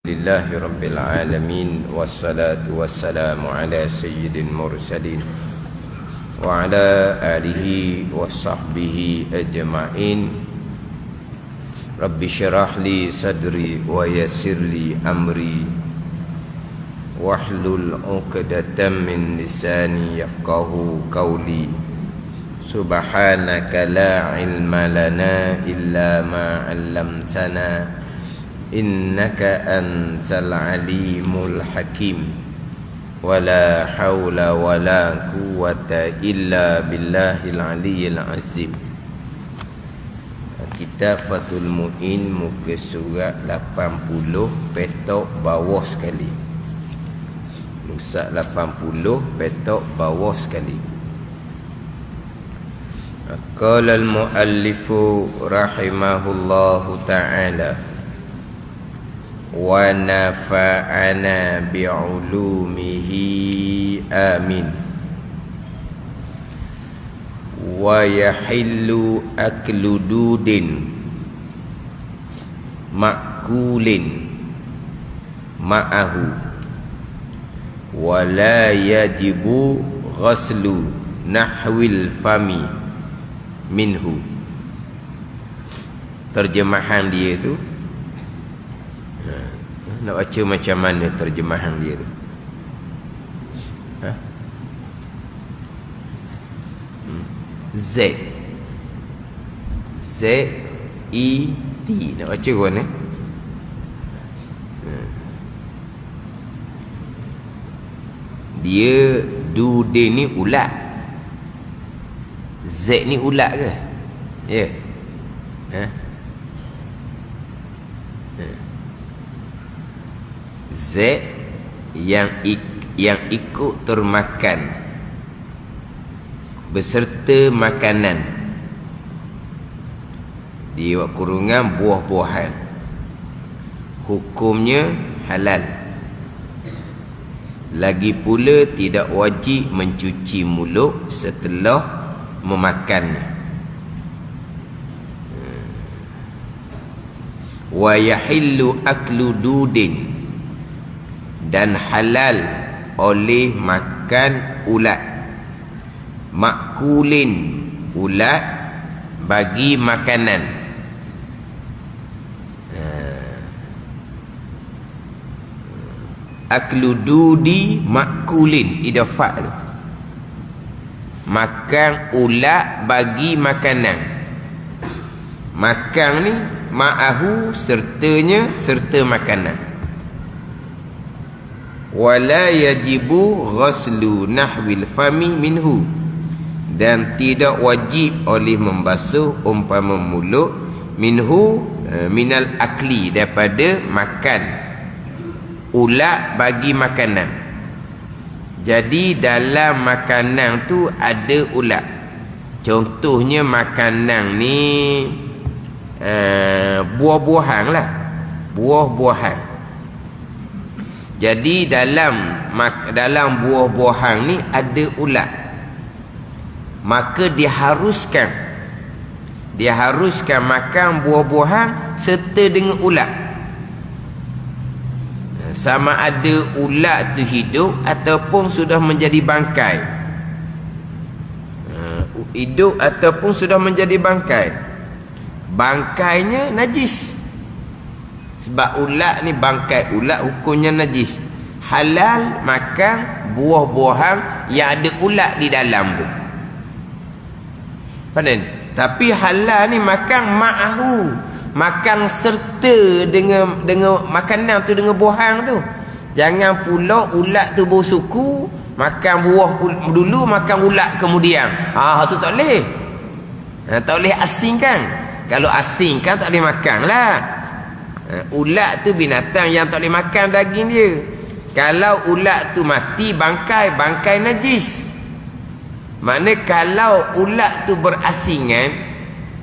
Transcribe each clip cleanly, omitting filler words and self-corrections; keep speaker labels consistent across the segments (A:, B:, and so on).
A: Lillahi Rabbil Alamin. Wassalatu wassalamu ala sayyidil mursalin wa ala alihi wa sahbihi ajma'in. Rabbi syarah li sadri wa yassir li amri wahlul 'uqdatam min lisani yafqahu qawli. Subhanaka la ilma lana illa ma 'allamtana innaka antal alimul hakim. Wala hawla wala quwwata illa billahil aliyyil azim. Kitab Fathul Mu'in, muka surat 80, petok bawah sekali. Muka 80, petok bawah sekali. Qala al-muallifu rahimahullahu ta'ala wa nafa'ana bi'ulumihi amin. Wa yahillu aklu dudin ma'kulin ma'ahu wa la yajibu ghaslu nahwil fami minhu. Terjemahan dia tu, nak baca macam mana terjemahan dia tu? Z E T. Nak baca ke mana? Dia dudin ni ulat. Z ni ulat ke? Ya. Z yang ikut termakan beserta makanan di kurungan buah-buahan, hukumnya halal. Lagi pula tidak wajib mencuci mulut setelah memakannya. Wa yahillu aklu dudin, dan halal oleh makan ulat. Makulin, ulat bagi makanan. Aklu dudi makulin, idafak tu. Makan ulat bagi makanan. Makan ni ma'ahu, sertanya, serta makanan. Wala yajibu ghaslu nahwil fami minhu, dan tidak wajib oleh membasuh umpama mulut minhu, minal akli, daripada makan ulat bagi makanan. Jadi dalam makanan tu ada ulat. Contohnya makanan ni buah-buahan lah, buah-buahan. Jadi dalam buah-buahan ni ada ulat, maka diharuskan makan buah-buahan serta dengan ulat. Sama ada ulat tu hidup ataupun sudah menjadi bangkai. Hidup ataupun sudah menjadi bangkai. Bangkainya najis. Sebab ulat ni, bangkai ulat hukumnya najis. Halal makan buah-buahan yang ada ulat di dalam tu. Faham? Tapi halal ni makan ma'ahu, makan serta dengan makanan tu, dengan buahan tu. Jangan pula ulat tu bersuku, makan buah dulu, makan ulat kemudian. Tu tak boleh. Tak boleh asingkan. Kalau asingkan tak boleh makan lah. Ulat tu binatang yang tak boleh makan daging dia. Kalau ulat tu mati, bangkai najis. Maknanya kalau ulat tu berasingan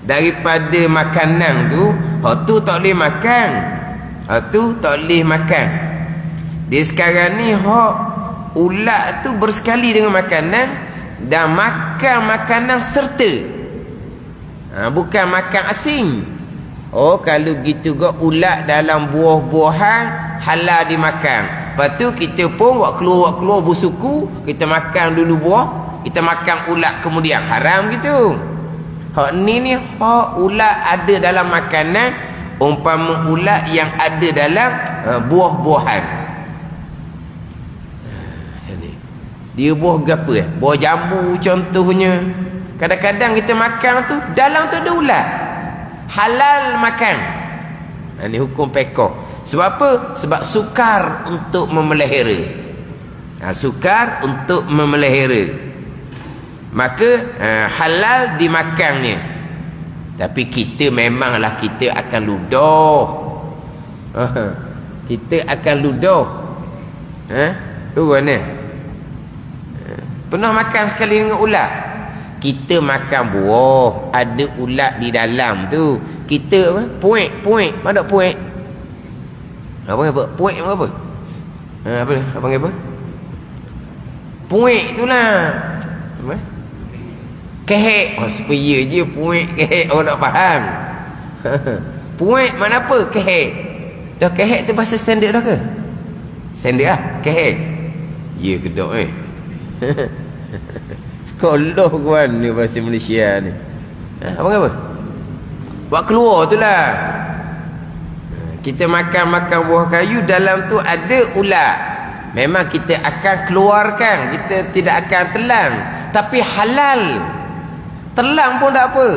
A: daripada makanan tu, tu tak boleh makan. Tu tak boleh makan. Dia sekarang ni ulat tu bersekali dengan makanan dan makan makanan serta. Bukan makan asing. Oh, kalau gitu kau ulat dalam buah-buahan halal dimakan. Lepas tu kita pun buat keluar bersuku, kita makan dulu buah, kita makan ulat kemudian, haram gitu. Hak ni hak ulat ada dalam makanan, umpama ulat yang ada dalam buah-buahan. Dia buah apa? Buah jambu contohnya. Kadang-kadang kita makan tu dalam tu ada ulat. Halal makan. Ini hukum pekah. Sebab apa? Sebab sukar untuk memelihara. Sukar untuk memelihara. Maka halal dimakannya. Tapi kita memanglah kita akan ludah. Kita akan ludah. Tu mana? Pernah makan sekali dengan ulat? Kita makan buah, ada ulat di dalam tu. Kita apa? Puik. Mana puik? Apa? Puik apa? Apa panggil apa? Puik tu lah. Apa? Kehek. Supaya je puik kehek orang nak faham. Puik mana apa? Kehek. Dah kehek tu bahasa standard dah ke? Standard lah, kehek. Ya ke tak sekolah kawan ni bahasa Malaysia ni. Apa? Buat keluar tu lah. Kita makan buah kayu, dalam tu ada ulat. Memang kita akan keluarkan, kita tidak akan telan. Tapi halal. Telan pun tak apa.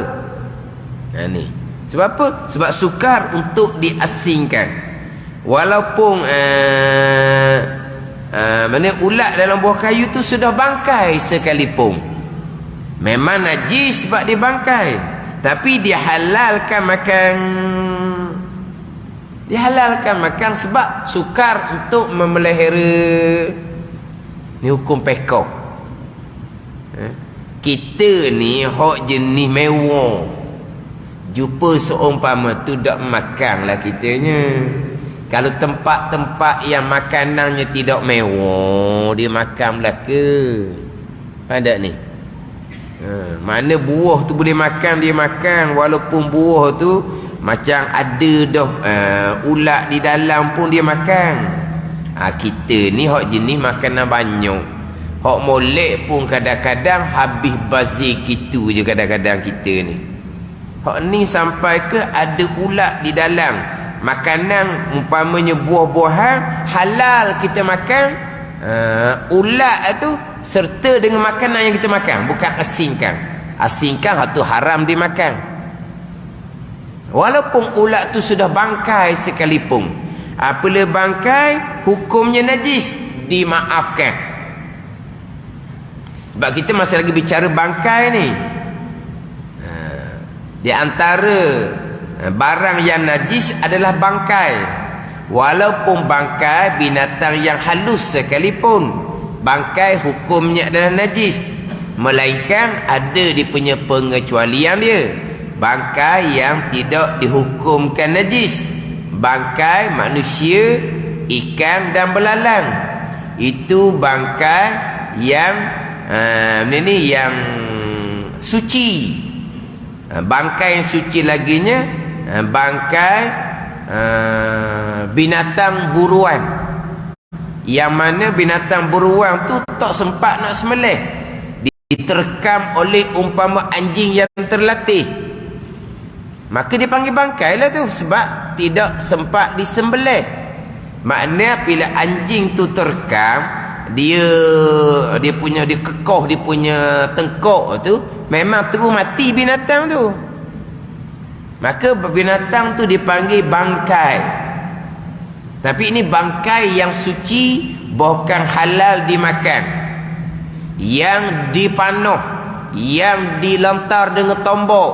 A: Ni. Sebab apa? Sebab sukar untuk diasingkan. Walaupun mana ulat dalam buah kayu tu sudah bangkai sekalipun, memang najis sebab dia bangkai, tapi dihalalkan makan sebab sukar untuk memelihara. Ni hukum pekah. Kita ni hak jenis mewah, jumpa seumpama tu dak makanlah kitanya. Kalau tempat-tempat yang makanannya tidak mewah, dia makan belaka. Ada ni. Mana buah tu boleh makan, dia makan. Walaupun buah tu macam ada dah ulat di dalam pun dia makan. Kita ni hak jenis makanan banyak. Hak molek pun kadang-kadang habis bazir gitu je kadang-kadang kita ni. Hak ni sampai ke ada ulat di dalam. Makanan umpamanya buah-buahan halal kita makan, ulat tu serta dengan makanan yang kita makan, bukan asingkan. Asingkan itu haram dimakan. Walaupun ulat tu sudah bangkai sekalipun, apabila bangkai hukumnya najis, dimaafkan. Sebab kita masih lagi bicara bangkai ni. Di antara barang yang najis adalah bangkai. Walaupun bangkai binatang yang halus sekalipun, bangkai hukumnya adalah najis. Melainkan ada di punya pengecualian dia. Bangkai yang tidak dihukumkan najis, bangkai manusia, ikan dan belalang. Itu bangkai yang yang suci. Bangkai yang suci laginya bangkai binatang buruan, yang mana binatang buruan tu tak sempat nak sembelih, diterkam oleh umpama anjing yang terlatih, maka dia panggil bangkai lah tu, sebab tidak sempat disembelih. Maknanya bila anjing tu terkam, dia kekoh dia punya tengkok tu, memang terus mati binatang tu. Maka binatang tu dipanggil bangkai. Tapi ini bangkai yang suci, bukan halal dimakan. Yang dipanah, yang dilentar dengan tombak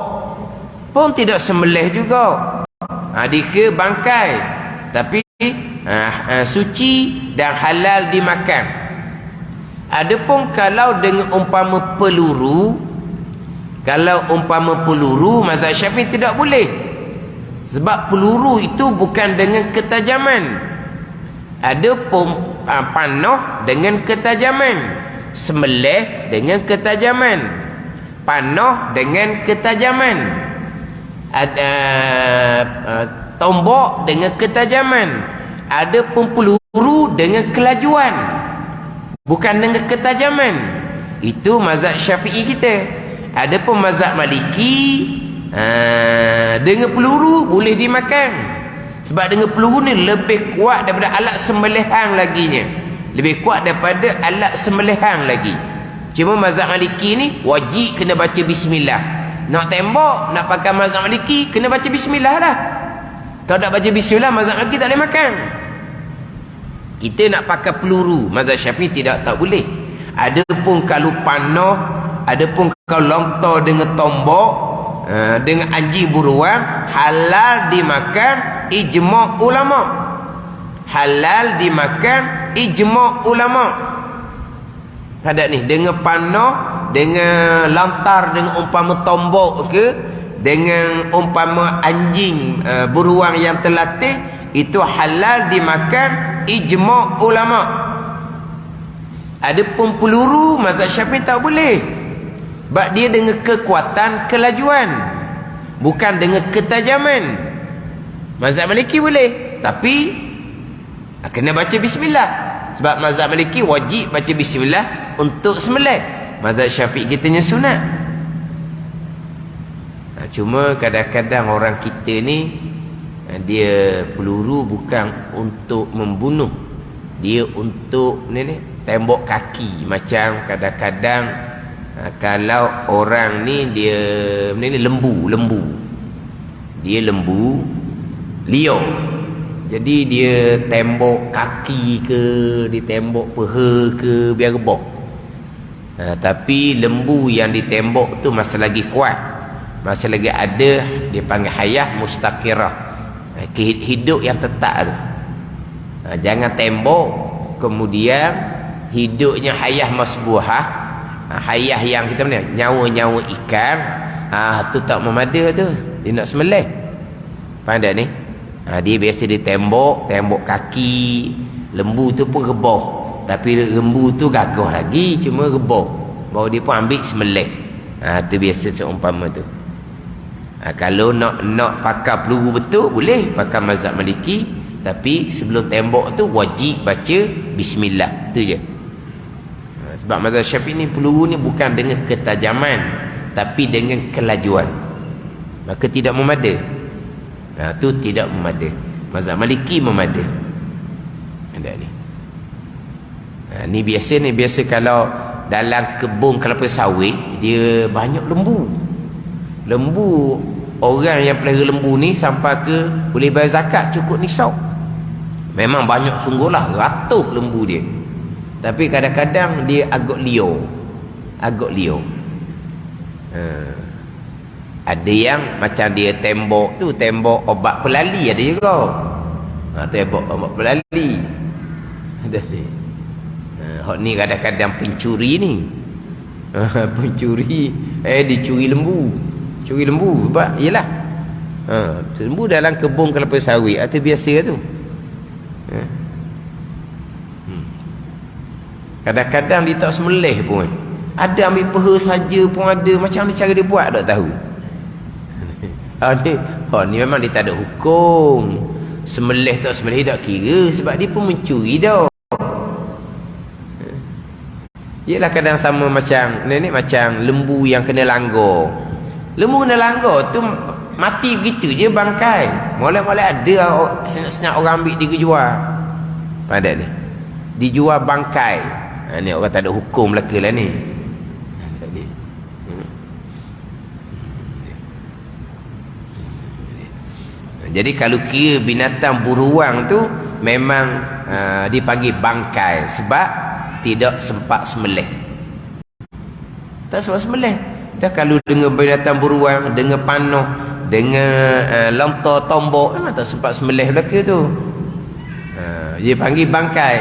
A: pun tidak sembelih juga. Dikira bangkai, tapi suci dan halal dimakan. Adapun kalau dengan umpama peluru, mazhab Syafi'i tidak boleh. Sebab peluru itu bukan dengan ketajaman. Adapun panah dengan ketajaman, sembelih dengan ketajaman, panah dengan ketajaman, tombak dengan ketajaman. Ada pun peluru dengan kelajuan, bukan dengan ketajaman. Itu mazhab Syafi'i kita. Ada pun mazhab Maliki, dengan peluru boleh dimakan. Sebab dengan peluru ni lebih kuat daripada alat sembelihan laginya. Lebih kuat daripada alat sembelihan lagi. Cuma mazhab Maliki ni wajib kena baca bismillah. Nak tembak, nak pakai mazhab Maliki, kena baca bismillah lah. Kalau tak baca bismillah, mazhab Maliki tak boleh makan. Kita nak pakai peluru, mazhab Syafi'i tak boleh. Adapun kalau panah, adapun kalau lontar dengan tombak, dengan anjing buruan, halal dimakan ijma' ulama. Halal dimakan ijma' ulama. Ada ni, dengan panah, dengan lantar, dengan umpama tombak ke, dengan umpama anjing buruan yang terlatih, itu halal dimakan ijma' ulama. Adapun peluru, mazhab Syafi'i tak boleh. Sebab dia dengan kekuatan kelajuan, bukan dengan ketajaman. Mazhab Maliki boleh, tapi kena baca bismillah. Sebab mazhab Maliki wajib baca bismillah untuk sembelih. Mazhab Syafi'i kitanya sunat. Cuma kadang-kadang orang kita ni, dia peluru bukan untuk membunuh, dia untuk ni tembok kaki. Macam kadang-kadang kalau orang ni dia ni lembu, dia lembu liar, jadi dia tembok kaki ke, dia tembok peha ke, biar rebah. Tapi lembu yang ditembok tu masih lagi kuat, masih lagi ada, dia panggil hayah mustaqirah, hidup yang tetap tu. Jangan tembok kemudian hidupnya hayah masbuhah, hayah yang kita mana, nyawa-nyawa ikan, tu tak memada tu, dia nak sembelih. Faham tak ni? Dia biasa ditembok, tembok kaki, lembu tu pun rebah. Tapi lembu tu gagah lagi, cuma rebah, baru dia pun ambil sembelih. Tu biasa seumpama tu. Kalau nak pakai peluru betul, boleh pakai mazhab Maliki, tapi sebelum tembok tu wajib baca bismillah. Tu je. Sebab mazhab Syafi'i ni peluru ni bukan dengan ketajaman, tapi dengan kelajuan, maka tidak memada. Tu tidak memada. Mazhab Maliki memada. Ada ni. Ni biasa kalau dalam kebun kelapa sawit, dia banyak lembu. Lembu, orang yang pelihara lembu ni sampai ke boleh bayar zakat cukup nisab. Memang banyak sungguhlah, ratus lembu dia. Tapi kadang-kadang dia agak liar. Ada yang macam dia tembok tu, tembok obat pelali ada juga. Tembok obat pelali. Ada ni. Hak ni kadang-kadang pencuri ni. Pencuri, dicuri lembu. Curi lembu sebab yalah. Lembu dalam kebun kelapa sawit, itu biasa tu. Kadang-kadang dia tak sembelih pun. Ada ambil peha saja pun ada. Macam mana cara dia buat tak tahu. Ni memang dia tak ada hukum. Sembelih tak sembelih tak kira, sebab dia pun mencuri dah. Yalah kadang sama macam ni macam lembu yang kena langgar. Lembu kena langgar tu mati begitu je bangkai. Mulai-mulai ada senyap-senyap orang ambil dia jual. Pada ni dijual bangkai. Ni orang tak ada hukum belaka lah ni. Jadi kalau kira binatang buruan tu memang dipanggil bangkai sebab tidak sempat sembelih. Tak sempat sembelih. Dah kalau dengan binatang buruan, dengan panah, dengan lontar tombak, memang tak sempat sembelih belaka tu. Dia panggil bangkai.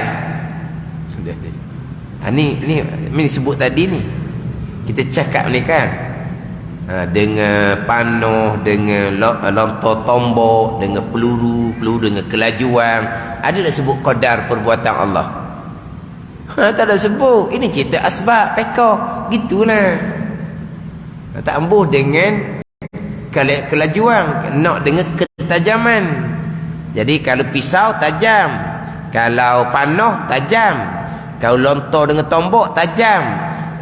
A: Ni sebut tadi ni. Kita cakap ni kan. Dengan panah, dengan lontar tombak, dengan peluru dengan kelajuan. Ada tak sebut qadar perbuatan Allah? Tak ada sebut. Ini cerita asbab, pekah. Gitulah. Tak ambuh dengan kelajuan, nak dengan ketajaman. Jadi kalau pisau tajam, kalau panah tajam, kalau lontar dengan tombak tajam.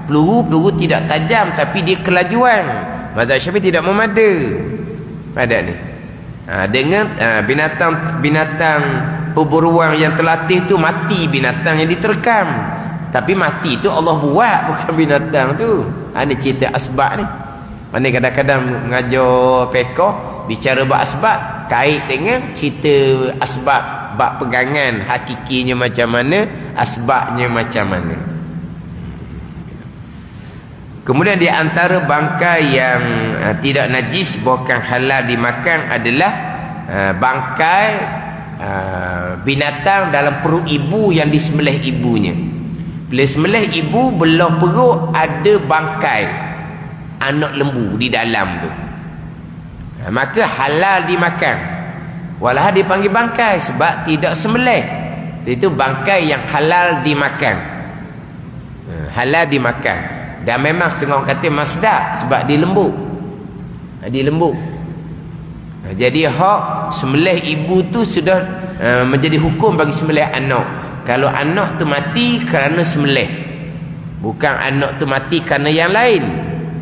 A: Peluru tidak tajam tapi dia kelajuan. Mazhab Syafi'i tidak memada pada ni. Dengan binatang perburuan yang terlatih tu mati, binatang yang diterkam. Tapi mati tu Allah buat, bukan binatang tu. Ini cerita asbab ni. Mana kadang-kadang mengajar fiqh bicara bab asbab kait dengan cerita asbab, bab pegangan hakikinya macam mana, asbabnya macam mana. Kemudian di antara bangkai yang tidak najis bukan halal dimakan adalah bangkai binatang dalam perut ibu yang disembelih ibunya. Bila sembelih ibu, belah perut ada bangkai anak lembu di dalam tu, maka halal dimakan. Walau dipanggil bangkai sebab tidak sembelih, itu bangkai yang halal dimakan. Halal dimakan. Dan memang setengah orang kata masdar sebab dia lembut. Dia lembut. Jadi hak sembelih ibu tu sudah menjadi hukum bagi sembelih anak. Kalau anak tu mati kerana sembelih, bukan anak tu mati kerana yang lain,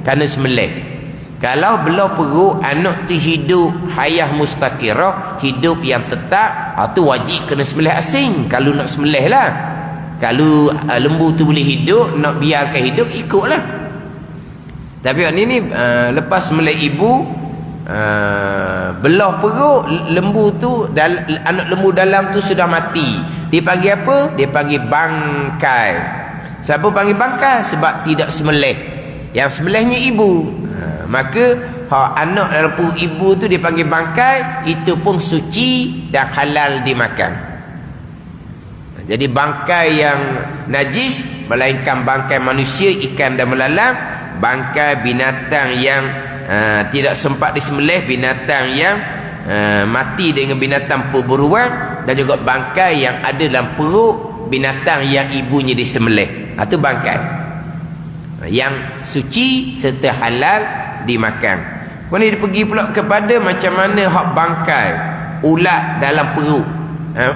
A: kerana sembelih. Kalau belah perut anak tu hidup hayah mustaqirah, hidup yang tetap, tu wajib kena sembelih asing. Kalau nak sembelih lah. Kalau lembu tu boleh hidup, nak biarkan hidup, ikutlah. Tapi ni lepas sembelih ibu, belah perut lembu tu, anak lembu dalam tu sudah mati. Dia panggil apa? Dia panggil bangkai. Siapa panggil bangkai? Sebab tidak sembelih. Yang sembelihnya ibu. Maka anak dalam perut ibu tu dia panggil bangkai. Itu pun suci dan halal dimakan. Jadi bangkai yang najis melainkan bangkai manusia, ikan dan melalang. Bangkai binatang yang tidak sempat disembelih, binatang yang mati dengan binatang perburuan, dan juga bangkai yang ada dalam perut binatang yang ibunya disembelih. Itu bangkai yang suci serta halal dimakan. Kemudian dia pergi pula kepada macam mana hak bangkai ulat dalam perut,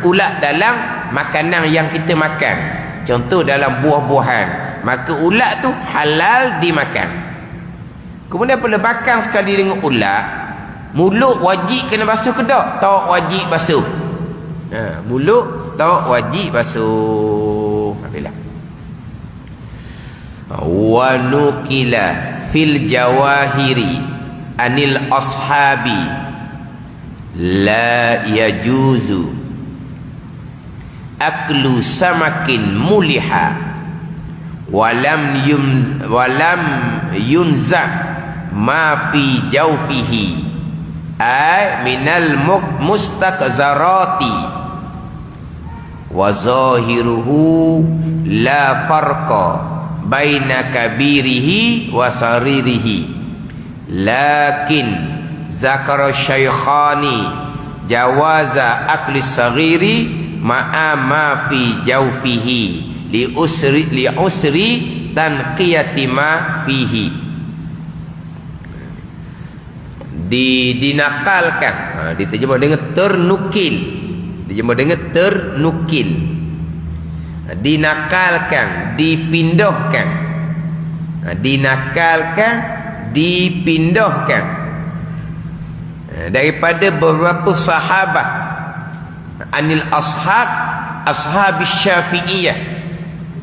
A: ulat dalam makanan yang kita makan, contoh dalam buah-buahan, maka ulat tu halal dimakan. Kemudian pelebakan sekali dengan ulat, mulut wajib kena basuh ke tak? Tak wajib basuh. Mulut tak wajib basuh. Alhamdulillah. Wa nukila fil jawahiri anil ashabi la yajuzu aklu samakin muliha walam yunza ma fi jawfihi ay minal mustaqzarati wa zahiruhu la farqa baina kabirihi wa saririhi lakin zakara syaikhani jawaza akli saghiri ma'a ma fi jawfihi li usri dan qiyati ma fihi. Dinakalkan, diterjemah dengan ternukil, diterjemah dengan ternukil, dinakalkan, dipindahkan, dinakalkan, dipindahkan daripada beberapa sahabat anil ashabis syafi'iyah.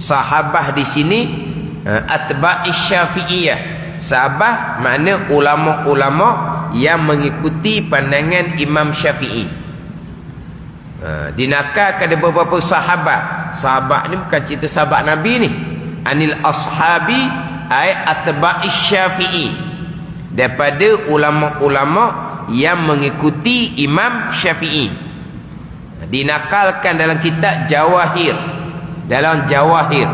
A: Sahabah di sini atba'is syafi'iyah. Sahabah makna ulama-ulama yang mengikuti pandangan Imam Syafi'i. Dinakalkan ada beberapa sahabat. Sahabat ni bukan cerita sahabat Nabi ni. Anil ashabi ay atba'is syafi'i, daripada ulama-ulama yang mengikuti Imam Syafi'i. Dinakalkan dalam kitab Jawahir. Dalam Jawahir,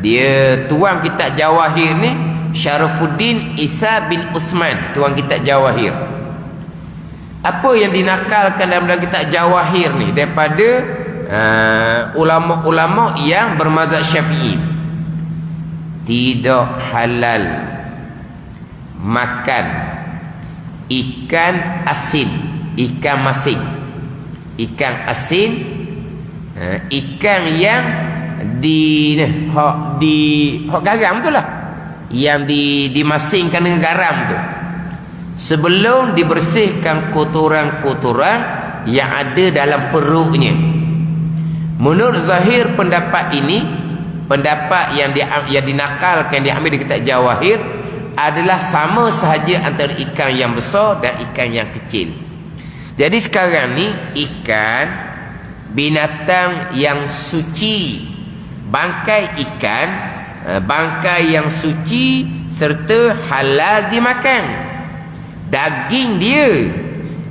A: dia tuang kitab Jawahir ni Syarafuddin Isa bin Usman, tuang kitab Jawahir. Apa yang dinakalkan dalam kitab Jawahir ni daripada ulama-ulama yang bermazhab Syafi'i? Tidak halal makan ikan asin, ikan masin. ikan asin, ikan yang hok garam tu lah, yang dimasingkan dengan garam tu, sebelum dibersihkan kotoran-kotoran yang ada dalam perutnya. Menurut zahir pendapat ini, pendapat yang dinakalkan, diambil dari kitab Jawahir, adalah sama sahaja antara ikan yang besar dan ikan yang kecil. Jadi sekarang ni ikan, binatang yang suci, bangkai ikan, bangkai yang suci serta halal dimakan. Daging dia,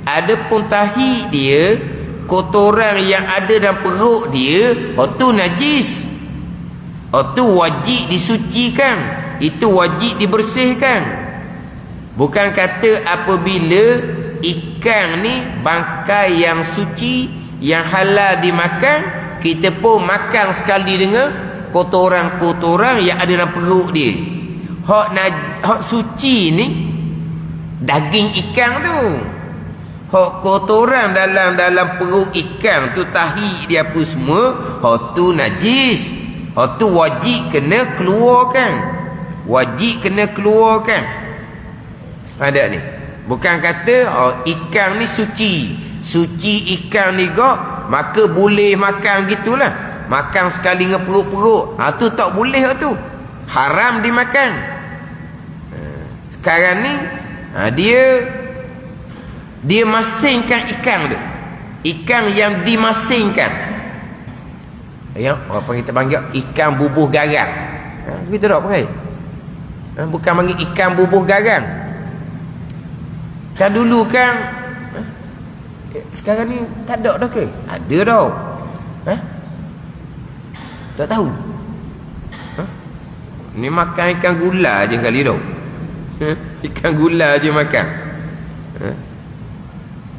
A: adapun tahi dia, kotoran yang ada dalam perut dia, itu najis. Itu wajib disucikan, itu wajib dibersihkan. Bukan kata apabila ikan ni bangkai yang suci, yang halal dimakan, kita pun makan sekali dengan kotoran-kotoran yang ada dalam perut dia. Hak suci ni daging ikan tu. Hak kotoran dalam perut ikan tu, tahi dia apa semua, hak tu najis. Hak tu wajib kena keluarkan. Wajib kena keluarkan. Ada ni. Bukan kata ikan ni suci. Suci ikan ni kok, maka boleh makan gitulah. Makan sekali dengan perut-perut. Tu tak boleh tu. Haram dimakan. Sekarang ni dia masingkan ikan tu. Ikan yang dimasingkan. Ya, apa kita panggil ikan bubuh garang. Begitu tak pakai? Bukan panggil ikan bubuh garang. Kan dulu kan, sekarang ni tak ada dah ke? Ada dah. Tak tahu. Ni makan ikan gula je kali dah. Ikan gula je makan.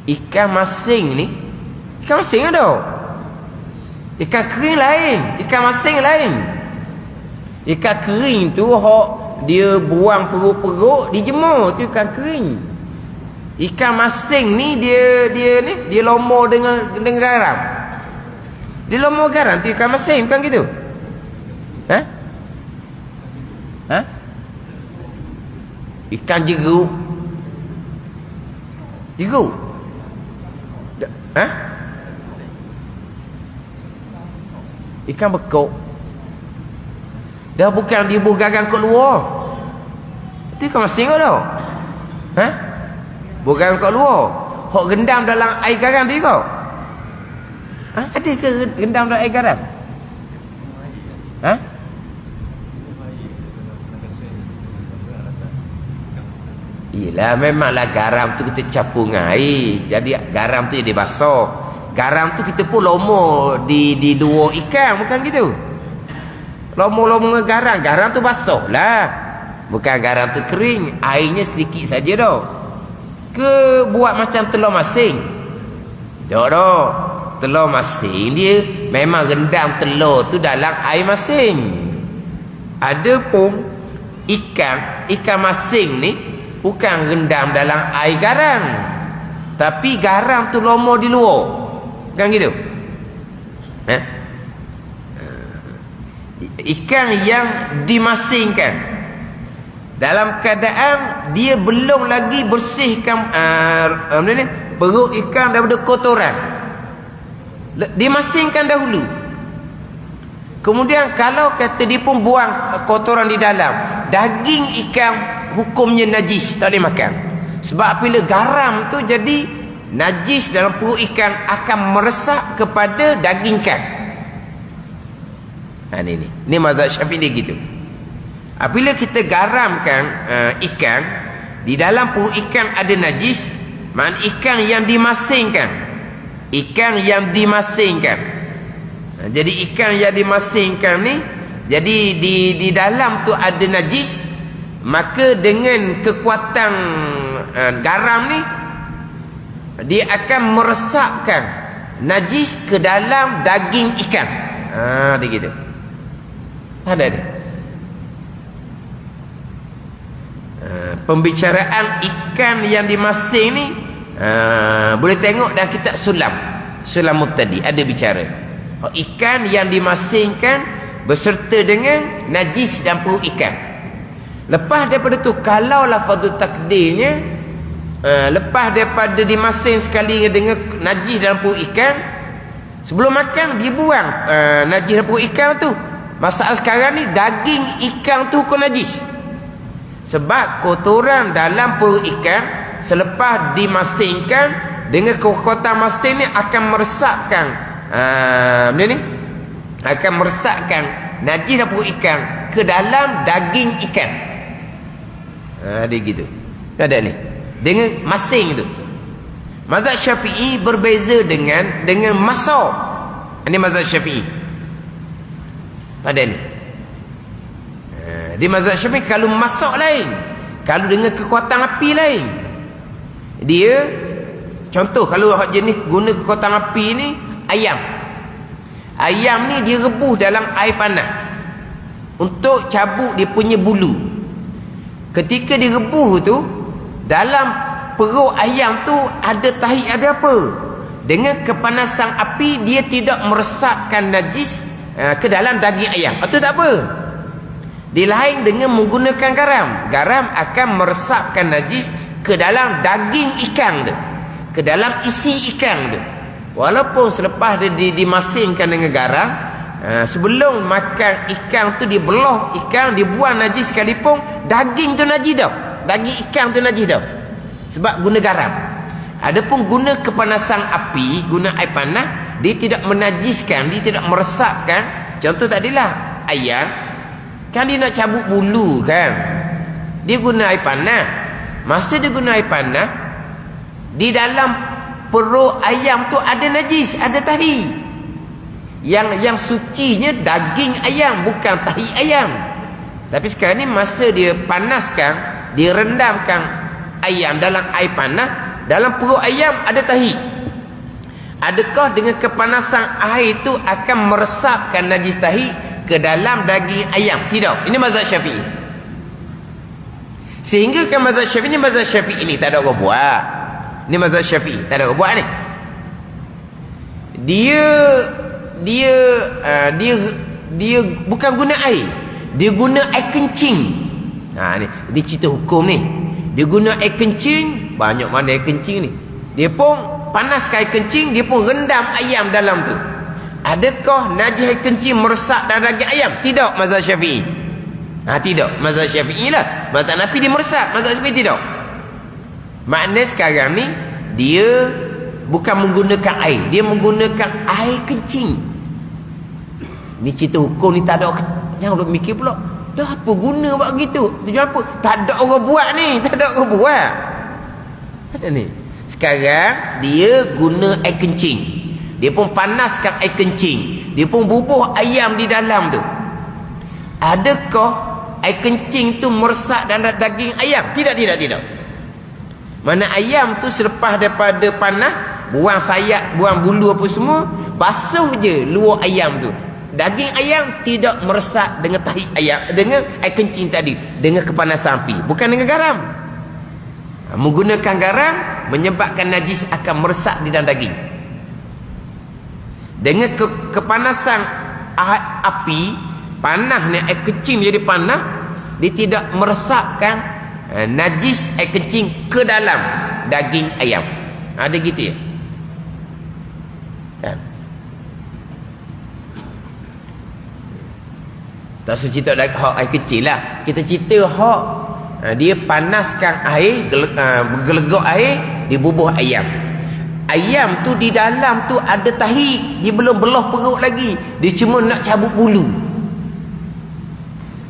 A: Ikan masing ni, ikan masing ada. Ikan kering lain, ikan masing lain. Ikan kering tu dia buang perut-perut, dijemur, tu ikan kering. Ikan masing ni dia lomor dengan garam. Dia lomor garam tu ikan masing, bukan gitu? Ikan jeruk. Jeruk. Ikan bekok. Dah bukan dia buh gagang kat luar. Itu ikan masing ke tau? Buh gagang kat luar. Hok rendam dalam air garam dia kau? Ada ke rendam dalam air garam? Yelah, memanglah garam tu kita campur dengan air. Jadi garam tu jadi basah. Garam tu kita pun lomor di luar ikan, bukan gitu? Lomor-lomor dengan garam. Garam tu basah lah. Bukan garam tu kering. Airnya sedikit saja dah. Ke buat macam telur masing? Tak dah. Telur masing dia memang rendam telur tu dalam air masing. Ada pun ikan masing ni bukan rendam dalam air garam, tapi garam tu lomor di luar. Kan gitu? Ikan yang dimasingkan dalam keadaan dia belum lagi bersihkan perut ikan daripada kotoran. Dimasingkan dahulu. Kemudian kalau kata dia pun buang kotoran di dalam, daging ikan hukumnya najis, tak boleh makan. Sebab apabila garam tu jadi najis dalam perut ikan, akan meresap kepada daging ikan. Ni mazhab Syafi'i dia gitu. Apabila kita garamkan ikan, di dalam perut ikan ada najis, maknanya ikan yang dimasingkan. Ikan yang dimasingkan. Jadi ikan yang dimasingkan ni, jadi di dalam tu ada najis, maka dengan kekuatan garam ni, dia akan meresapkan najis ke dalam daging ikan. Dia gitu. Ada. Pembicaraan ikan yang dimasing ni boleh tengok dalam kitab Sulam. Sulamut tadi ada bicara ikan yang dimasingkan berserta dengan najis dan perut ikan. Lepas daripada tu, kalau lafazul takdirnya lepas daripada dimasing sekali dengan najis dalam perut ikan, sebelum makan dia buang najis dalam perut ikan tu. Masalah sekarang ni daging ikan tu hukum najis, sebab kotoran dalam perut ikan selepas dimasingkan dengan kekuatan masing ni akan meresapkan benda ni, akan meresapkan najis dalam perut ikan ke dalam daging ikan. Dia gitu. Ada ni dengan masing tu. Mazhab Syafi'i berbeza dengan masak. Ini mazhab Syafi'i. Ada ni. Di mazhab Syafi'i kalau masak lain, kalau dengan kekuatan api lain. Dia contoh kalau jenis guna kekuatan api ni ayam. Ayam ni dia rebus dalam air panas untuk cabut dia punya bulu. Ketika direbus tu, dalam perut ayam tu ada tahi, ada apa? Dengan kepanasan api dia tidak meresapkan najis ke dalam daging ayam. Itu tak apa. Di lain dengan menggunakan garam. Garam akan meresapkan najis ke dalam daging ikan tu, ke dalam isi ikan tu. Walaupun selepas dia dimasingkan dengan garam, sebelum makan ikan tu dibelah ikan, dibuang najis sekalipun, daging tu najis dah. Daging ikan tu najis dah. Sebab guna garam. Adapun guna kepanasan api, guna air panas, dia tidak menajiskan, dia tidak meresapkan. Contoh tadilah ayam, kan dia nak cabut bulu kan, dia guna air panas. Masa dia guna air panas, di dalam perut ayam tu ada najis, ada tahi. Yang sucinya daging ayam, bukan tahi ayam. Tapi sekarang ni masa dia panaskan, dia rendamkan ayam dalam air panas, dalam perut ayam ada tahi. Adakah dengan kepanasan air itu akan meresapkan najis tahi ke dalam daging ayam? Tidak. Ini mazhab Syafi'i. Sehingga kan mazhab Syafi'i ni tak ada orang buat. Ini mazhab Syafi'i, tak ada orang buat ni. Dia bukan guna air, dia guna air kencing. Ni cerita hukum ni. Dia guna air kencing, banyak mana air kencing ni. Dia pun panaskan air kencing, dia pun rendam ayam dalam tu. Adakah najis air kencing meresap dalam daging ayam? Tidak, mazhab Syafi'i. Tidak, mazhab Syafi'i lah. Mazhab Hanafi dia meresap, mazhab Syafi'i tidak. Makna sekarang ni dia bukan menggunakan air, dia menggunakan air kencing. Ni cerita hukum ni tak ada. Jangan duk mikir pula, dah apa guna buat gitu? Tujuan apa? Tak ada orang buat ni, tak ada orang buat. Ada ni. Sekarang dia guna air kencing. Dia pun panaskan air kencing. Dia pun bubuh ayam di dalam tu. Adakah air kencing tu meresap dalam daging ayam? Tidak. Mana ayam tu selepas daripada panas, buang sayap, buang bulu apa semua, basuh je luar ayam tu. Daging ayam tidak meresap dengan tahi ayam, dengan air kencing tadi, dengan kepanasan api, bukan dengan garam. Menggunakan garam menyebabkan najis akan meresap di dalam daging. Dengan kepanasan api, panasnya air kencing menjadi panas, dia tidak meresapkan najis air kencing ke dalam daging ayam. Ada gitu ya. Tak usah cerita hak air kecil lah. Kita cerita hak dia panaskan air, gelegak air, dia bubuh ayam. Ayam tu di dalam tu ada tahi, dia belum belah perut lagi, dia cuma nak cabut bulu.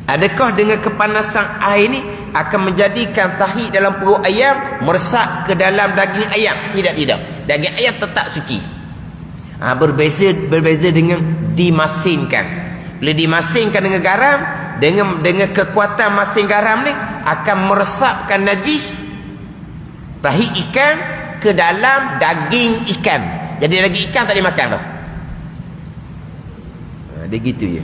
A: Adakah dengan kepanasan air ni akan menjadikan tahi dalam perut ayam meresap ke dalam daging ayam? Tidak. Daging ayam tetap suci. Berbeza dengan dimasingkan. Bila dimasingkan dengan garam, dengan kekuatan masing garam ni akan meresapkan najis tahi ikan ke dalam daging ikan. Jadi daging ikan tak dimakan dah. Dia gitu je.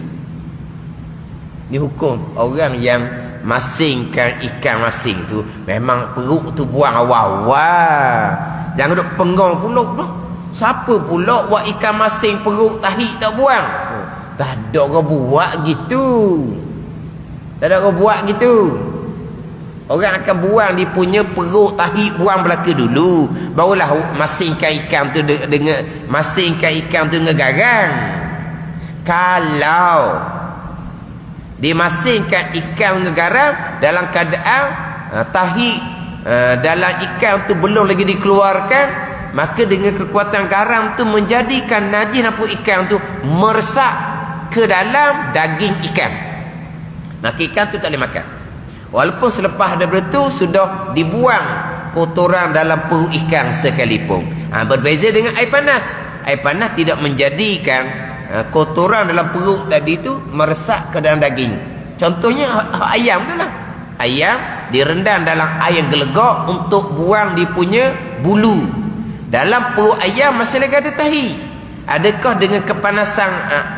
A: Ni hukum orang yang masingkan ikan masing tu, memang perut tu buang awal-awal. Jangan duk penggong pula dah. Siapa pula buat ikan masin perut tahi tak buang? Tak ada orang buat gitu. Tak ada orang buat gitu. Orang akan buang dia punya perut tahi, buang belaka dulu, barulah masingkan ikan tu dengan masingkan ikan tu dengan garang. Kalau dimasingkan ikan dengan garang dalam keadaan tahi dalam ikan tu belum lagi dikeluarkan, maka dengan kekuatan garam tu menjadikan najis apa ikan tu meresap ke dalam daging ikan. Maka ikan tu tak boleh makan. Walaupun selepas daripada tu sudah dibuang kotoran dalam perut ikan sekalipun. Berbeza dengan air panas. Air panas tidak menjadikan kotoran dalam perut tadi tu meresap ke dalam daging. Contohnya ayam tu lah. Ayam direndam dalam air yang gelegak untuk buang dia punya bulu. Dalam perut ayam masih lagi ada tahi. Adakah dengan kepanasan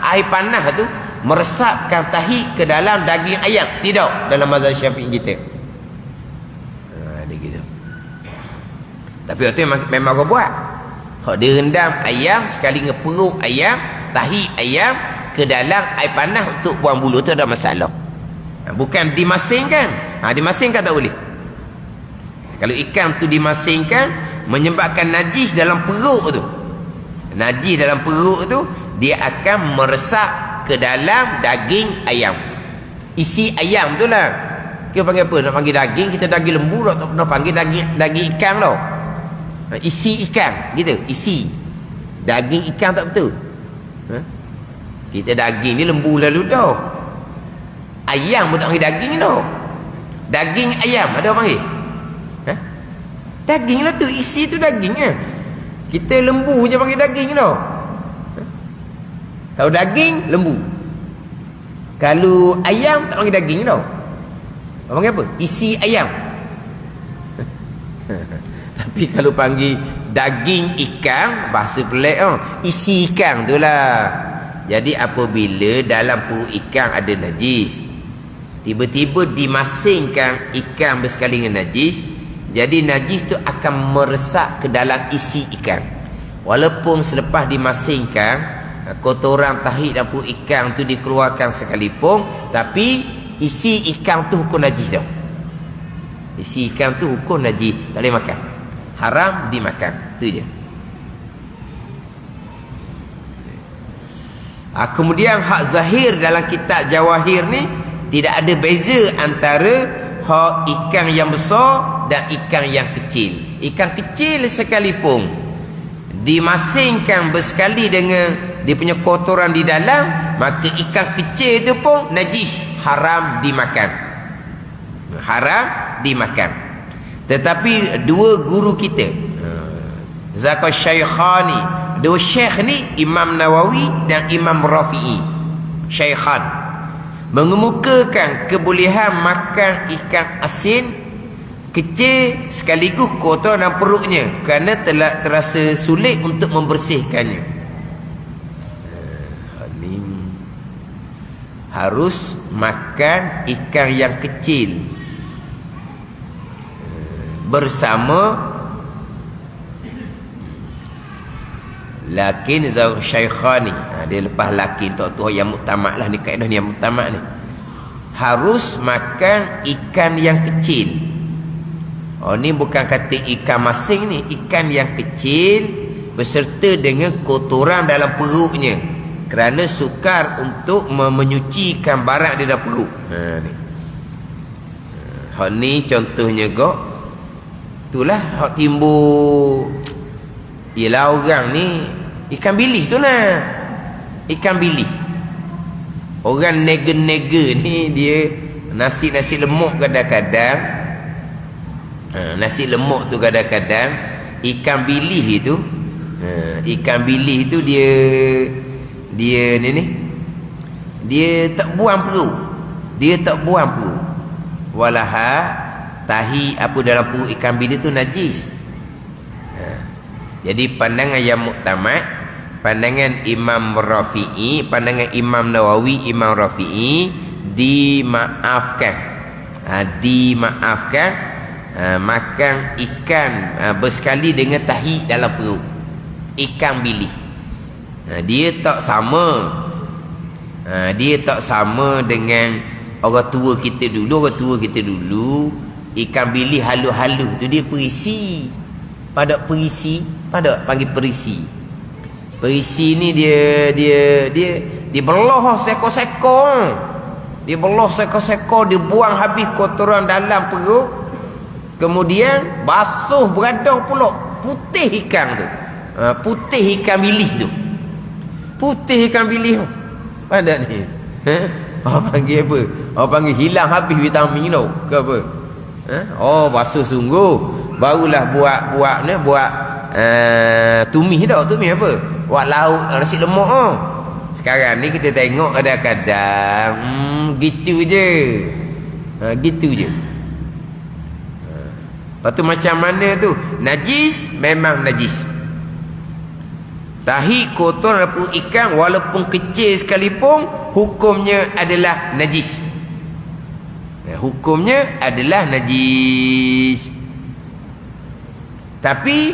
A: air panas tu meresapkan tahi ke dalam daging ayam? Tidak, dalam mazhab Syafi'i kita. Ada gitu. Tapi waktu memang orang buat. Hak direndam ayam sekali dengan perut ayam, tahi ayam ke dalam air panas untuk buang bulu tu ada masalah. Bukan dimasingkan. Dimasingkan tak boleh. Kalau ikan tu dimasingkan menyebabkan najis dalam perut tu. Najis dalam perut tu dia akan meresap ke dalam daging ayam. Isi ayam tu lah. Kita panggil apa? Nak panggil daging, kita daging lembu tak nak panggil daging ikan tau. Isi ikan gitu, isi. Daging ikan tak betul. Kita daging ni lembu lalu dah. Ayam pun tak panggil daging dah. Daging ayam ada orang panggil? Daging lah tu, isi tu daging kan. Kita lembu je panggil daging dah. Kalau daging, lembu. Kalau ayam, tak panggil daging tau. Panggil apa? Isi ayam. Tapi kalau panggil daging ikan, bahasa pelik isi ikan tu lah. Jadi apabila dalam perut ikan ada najis, tiba-tiba dimasingkan ikan bersekali dengan najis, jadi najis tu akan meresap ke dalam isi ikan. Walaupun selepas dimasingkan kotoran tahi dan perut ikan tu dikeluarkan sekalipun, tapi isi ikan tu hukum najis dah. Isi ikan tu hukum najis, tak boleh makan, haram dimakan, tu je. Kemudian hak zahir dalam kitab Jawahir ni tidak ada beza antara hak ikan yang besar dan ikan yang kecil. Ikan kecil sekalipun dimasingkan bersekali dengan dia punya kotoran di dalam, maka ikan kecil itu pun najis, haram dimakan. Haram dimakan. Tetapi dua guru kita, Zakar Syaikhani, dua syekh ni, Imam Nawawi dan Imam Rafi'i, Syaikhan, mengemukakan kebolehan makan ikan asin kecil sekaligus kotor dalam perutnya kerana telah terasa sulit untuk membersihkannya. Harus makan ikan yang kecil bersama. Lakin Zawr Syaikhani, dia lepas lakin tu yang muktamad lah ni, kaedah ni yang muktamad ni, harus makan ikan yang kecil. Ni bukan kata ikan masing ni, ikan yang kecil beserta dengan kotoran dalam perutnya, kerana sukar untuk menyucikan barang di dalam perut. Ni. Ni contohnya kok. Itulah hak timbul. Ialah orang ni ikan bilis tu lah. Ikan bilis. Orang nega-nega ni dia nasi lemak kadang-kadang. Nasi lemak tu kadang-kadang ikan bilis itu. Ikan bilis itu dia dia tak buang perut. Dia tak buang perut. Walaha tahi apa dalam perut ikan bilis tu najis. Jadi pandangan yang muktamad, pandangan Imam Rafi'i, pandangan Imam Nawawi, Imam Rafi'i, dimaafkan. Dimaafkan makan ikan bersekali dengan tahi dalam perut. ikan bilis. Dia tak sama. Dia tak sama dengan orang tua kita dulu. Orang tua kita dulu, ikan bilis halus-halus tu dia perisi. Padak perisi, padak panggil perisi. Perisi ni dia belah sekor-sekor. Dia belah sekor-sekor, dia buang habis kotoran dalam perut. Kemudian basuh beradang pula, putih ikan tu. Putih ikan bilis tu. Putih ikan bilis tu. Pada ni. Orang panggil apa? Orang panggil hilang habis vitamin tu. Ke apa? Oh, basuh sungguh. Barulah buat tumis dah. Tumis apa? Buat lauk nasi lemak tu. Sekarang ni kita tengok kadang-kadang gitu je. Gitu je. Lepas tu macam mana tu? Najis, memang najis. Tahi kotor ataupun ikan walaupun kecil sekalipun, hukumnya adalah najis. Hukumnya adalah najis. Tapi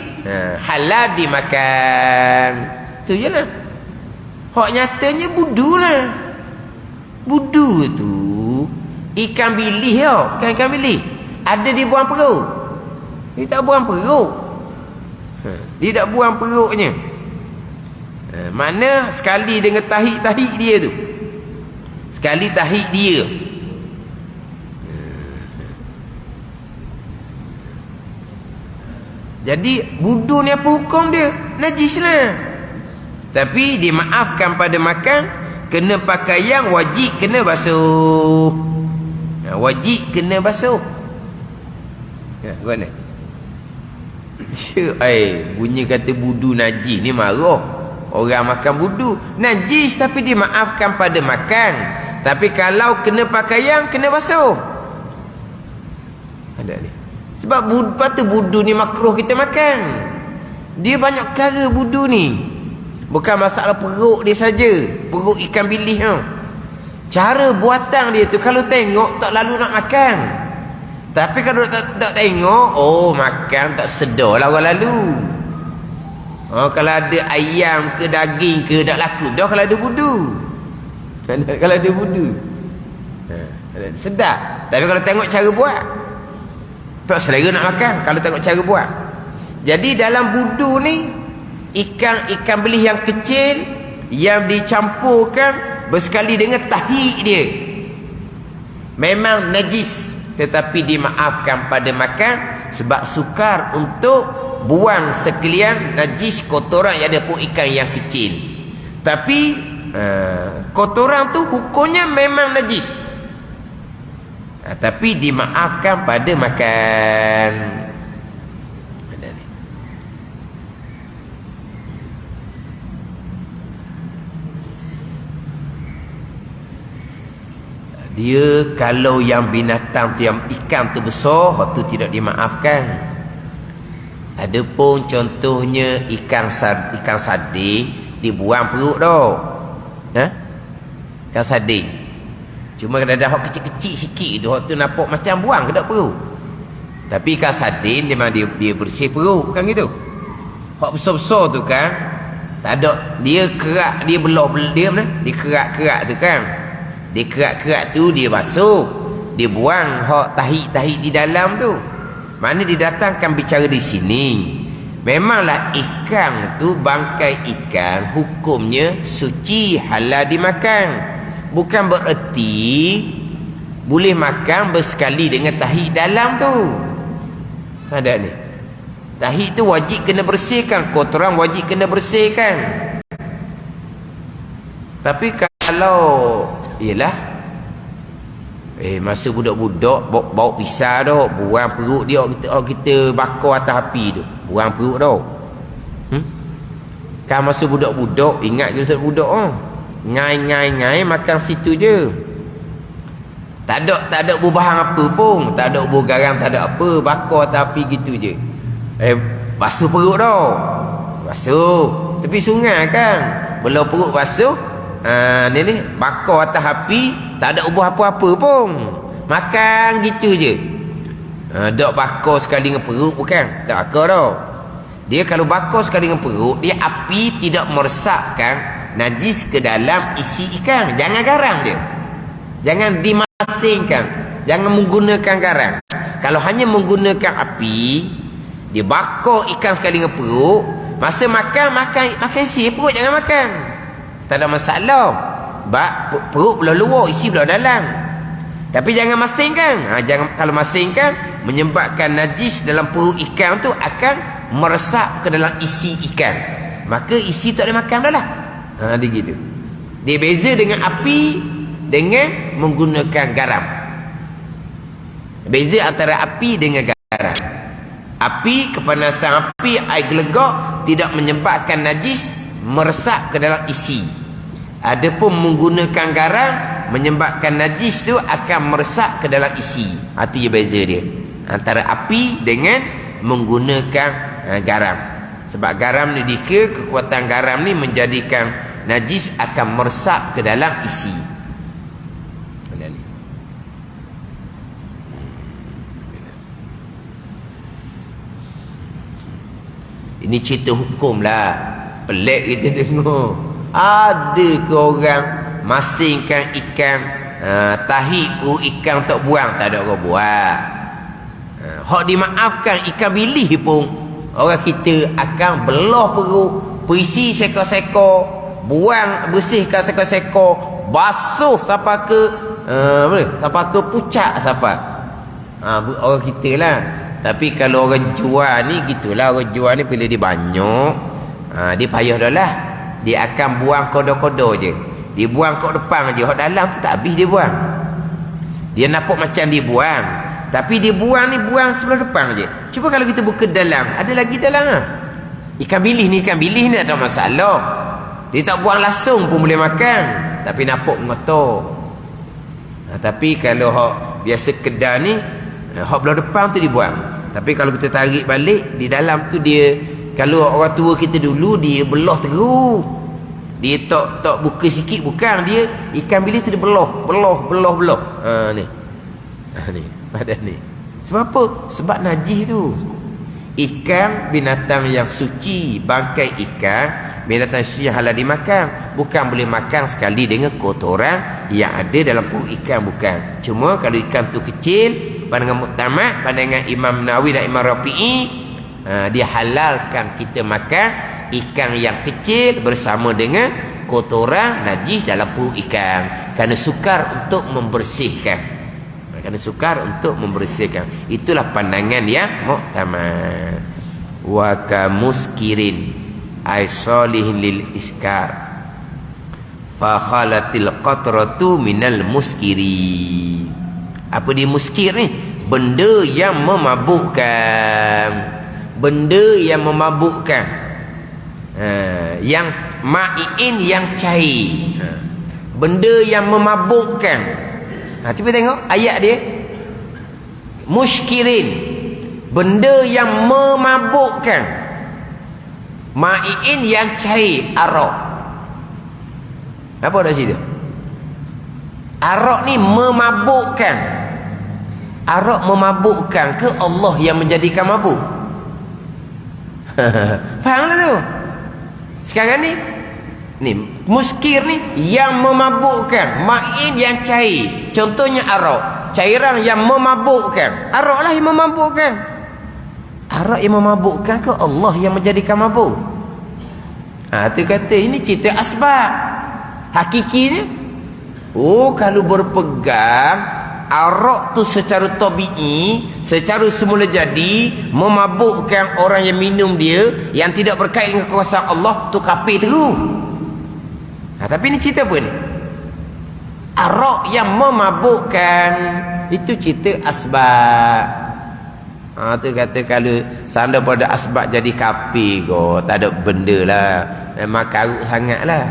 A: halal dimakan. Tu je lah. Hak nyatanya budu lah. Budu tu ikan bilis tau. Ikan bilis ada di buang perut. Dia tak buang perut. Dia tak buang perutnya. Mana sekali dengan tahik-tahik dia tu. Sekali tahik dia. Jadi budu ni apa hukum dia? Najis lah. Tapi dimaafkan pada makan. Kena pakaian wajib kena basuh. Wajib kena basuh. Gimana? Bunyi kata budu najis ni marah. Orang makan budu najis tapi dimaafkan pada makan. Tapi kalau kena pakaian kena basuh. Ada ni. Sebab patut budu ni makruh kita makan. Dia banyak perkara budu ni. Bukan masalah perut dia saja. Perut ikan bilis tu. Cara buatan dia tu kalau tengok tak lalu nak makan. Tapi kalau tak tengok, oh makan tak sedar lah orang lalu. Kalau ada ayam ke daging ke tak laku dah kalau ada budu. Kalau ada budu. Sedap. Tapi kalau tengok cara buat, tak selera nak makan kalau tengok cara buat. Jadi dalam budu ni, ikan bilis yang kecil yang dicampurkan bersekali dengan tahik dia memang najis, tetapi dimaafkan pada makan sebab sukar untuk buang sekalian najis kotoran yang ada pun ikan yang kecil. Tapi kotoran tu hukumnya memang najis, tapi dimaafkan pada makan. Dia kalau yang binatang tu, yang ikan tu besar, tu tidak dimaafkan. Adapun contohnya ikan sarding dibuang perut dah. Ikan sarding. Cuma kadang-kadang hak kecil-kecil sikit tu, hak tu nampak macam buang ke tak perut. Tapi ikan sarding memang dia bersih perut, kan gitu. Hak besar-besar tu kan, tak ada, dia kerak, dia belah dia mana? Dia kerak-kerak tu kan. Dia kerak-kerak tu dia basuh, dia buang hak tahik-tahik di dalam tu. Mana didatangkan bicara di sini, memanglah ikan tu, bangkai ikan hukumnya suci, halal dimakan. Bukan bererti boleh makan bersekali dengan tahik dalam tu. Ada ni. Tahik tu wajib kena bersihkan, kotoran wajib kena bersihkan. Tapi kalau ialah masa budak-budak bawa pisah dah, buang perut dia, kita bakar atas api tu, buang perut dah. Kan masa budak-budak, ingat je masa budak ngai makan situ je. Tak ada bubahan apa pun, tak ada ubah garam, tak ada apa, bakar atas api gitu je. Basuh perut dah. Basuh tepi sungai kan, belah perut basuh. Ni bakar atas api, tak ada ubah apa-apa pun, makan gitu je. Dak bakar sekali dengan perut bukan, dak bakar dah. Dia kalau bakar sekali dengan perut, dia api tidak meresapkan najis ke dalam isi ikan. Jangan garam dia. Jangan dimasingkan. Jangan menggunakan garam. Kalau hanya menggunakan api, dia bakar ikan sekali dengan perut, masa makan isi perut, jangan makan. Tak ada masalah. Perut belah luar, isi belah dalam. Tapi jangan masingkan. Jangan, kalau masingkan menyebabkan najis dalam perut ikan tu akan meresap ke dalam isi ikan. Maka isi tak boleh makan dah lah. Dia gitu. Dia beza dengan api dengan menggunakan garam. Beza antara api dengan garam. Api, kepanasan api, air gelegak tidak menyebabkan najis meresap ke dalam isi. Adapun menggunakan garam menyebabkan najis tu akan meresap ke dalam isi. Itu je beza dia antara api dengan menggunakan garam. Sebab garam ni kekuatan garam ni menjadikan najis akan meresap ke dalam isi. Ini cerita hukum lah. Pelik kita dengar. Ada ke orang masingkan ikan, tahi ku ikan tak buang? Tak ada orang buat. Hak dimaafkan ikan bilih pun orang kita akan belah perut, perisi sekor-sekor, buang, bersihkan sekor-sekor, basuh sampai ke pucak sampai. Orang kita lah. Tapi kalau orang jual ni gitulah, orang jual ni bila dia banyak, dia payah dah lah. Dia akan buang kodo-kodo je. Dia buang kat depan je, hak dalam tu tak habis dia buang. Dia nampak macam dia buang, tapi dia buang sebelah depan je. Cuba kalau kita buka dalam, ada lagi dalam lah. Ikan bilih ni tak ada masalah. Dia tak buang langsung pun boleh makan, tapi nampak mengotor. Tapi kalau hak biasa kedai ni, hak belah depan tu dibuang. Tapi kalau kita tarik balik, di dalam tu dia, kalau orang tua kita dulu, dia belah terus. Dia tak buka sikit, bukan. Dia ikan bilis tu dia belah. Ni. Ni badan ni. Sebab apa? Sebab najis tu. Ikan binatang yang suci, bangkai ikan binatang suci yang halal dimakan. Bukan boleh makan sekali dengan kotoran yang ada dalam perut ikan, bukan. Cuma kalau ikan tu kecil, pandangan muktamad, pandangan Imam Nawawi dan Imam Rafi'i, dia halalkan kita makan ikan yang kecil bersama dengan kotoran najis dalam perut ikan, kerana sukar untuk membersihkan. Itulah pandangan yang muktamad. Wa kamuskirin ay salihin lil iskar fa khalatil qatratu minal muskiri. Apa dia muskir ni? Benda yang memabukkan. Yang ma'iin, yang cair. Benda yang memabukkan. Cuba tengok ayat dia. Muskirin, benda yang memabukkan. Ma'iin, yang cair, arak. Apa ada situ? Arak ni memabukkan. Arak memabukkan ke Allah yang menjadikan mabuk? Faham tak tu? Sekarang ni muskir ni yang memabukkan, ma'in yang cair. Contohnya arak, cairan yang memabukkan. Arak lah yang memabukkan. Arak yang memabukkan ke Allah yang menjadikan mabuk? Tu kata ini cerita asbab. Hakikinya, kalau berpegang arak tu secara tabi'i, secara semula jadi memabukkan orang yang minum dia, yang tidak berkait dengan kuasa Allah, tu kafir terus. Tapi ni cerita apa ni? Arak yang memabukkan, itu cerita asbab. Tu kata kalau sanda pada asbab jadi kafir ko, tak ada benda lah, memang karut sangat lah.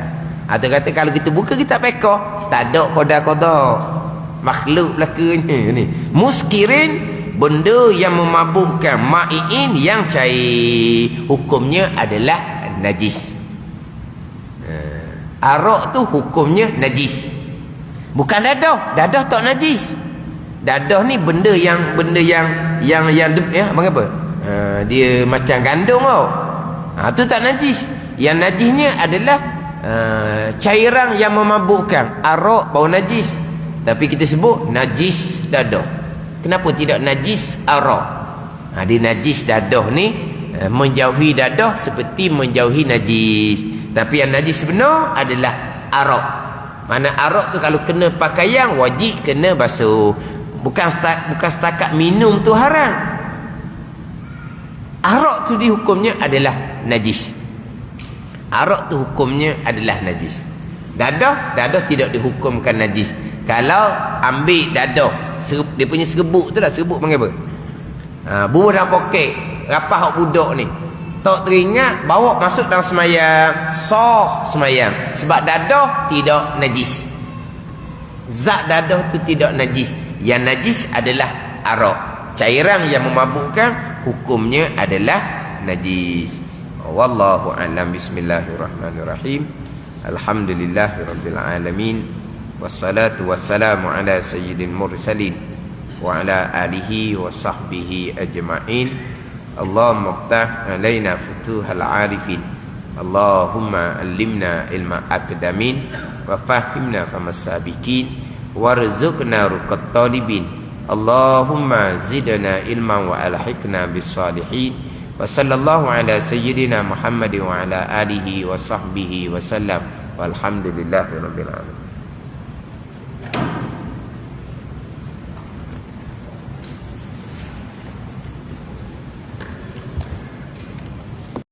A: Tu kata kalau kita buka kitab fiqh, tak ada qada-qada, makhluk belakangnya ni. Muskirin, benda yang memabukkan. Ma'iin, yang cair, hukumnya adalah najis. Arak tu hukumnya najis. Bukan dadah. Dadah tak najis. Dadah ni benda yang mengapa? Dia macam gandum tau. Tu tak najis. Yang najisnya adalah cairan yang memabukkan. Arak bau najis, tapi kita sebut najis dadah. Kenapa tidak najis arak? Dia najis dadah ni, menjauhi dadah seperti menjauhi najis. Tapi yang najis benar adalah arak. Mana arak tu kalau kena pakaian wajib kena basuh. Bukan setakat minum tu haram. Arak tu dihukumnya adalah najis. Arak tu hukumnya adalah najis. Dadah tidak dihukumkan najis. Kalau ambil dadah, dia punya serbuk tu lah, serbuk panggil apa? Bubuh dalam poket, rapah hak budak ni. Tak teringat, bawa masuk dalam semayang, sah semayang. Sebab dadah tidak najis. Zat dadah tu tidak najis. Yang najis adalah arak. Cairan yang memabukkan hukumnya adalah najis. Wallahu a'lam. Bismillahirrahmanirrahim. Alhamdulillahirabbil alamin. Wassalatu wassalamu ala sayyidil mursalin wa ala alihi wa sahbihi ajma'in. Allahumma iftah alaina futuhal arifin. Allahumma allimna ilma akdamin wa fahimna famas sabiqin warzuqna ruqat talibin. Allahumma zidna ilman wa alhiqna bis salihin. Wa sallallahu ala sayyidina Muhammadin wa ala alihi wa sahbihi wa sallam. Walhamdulillahirabbil alamin.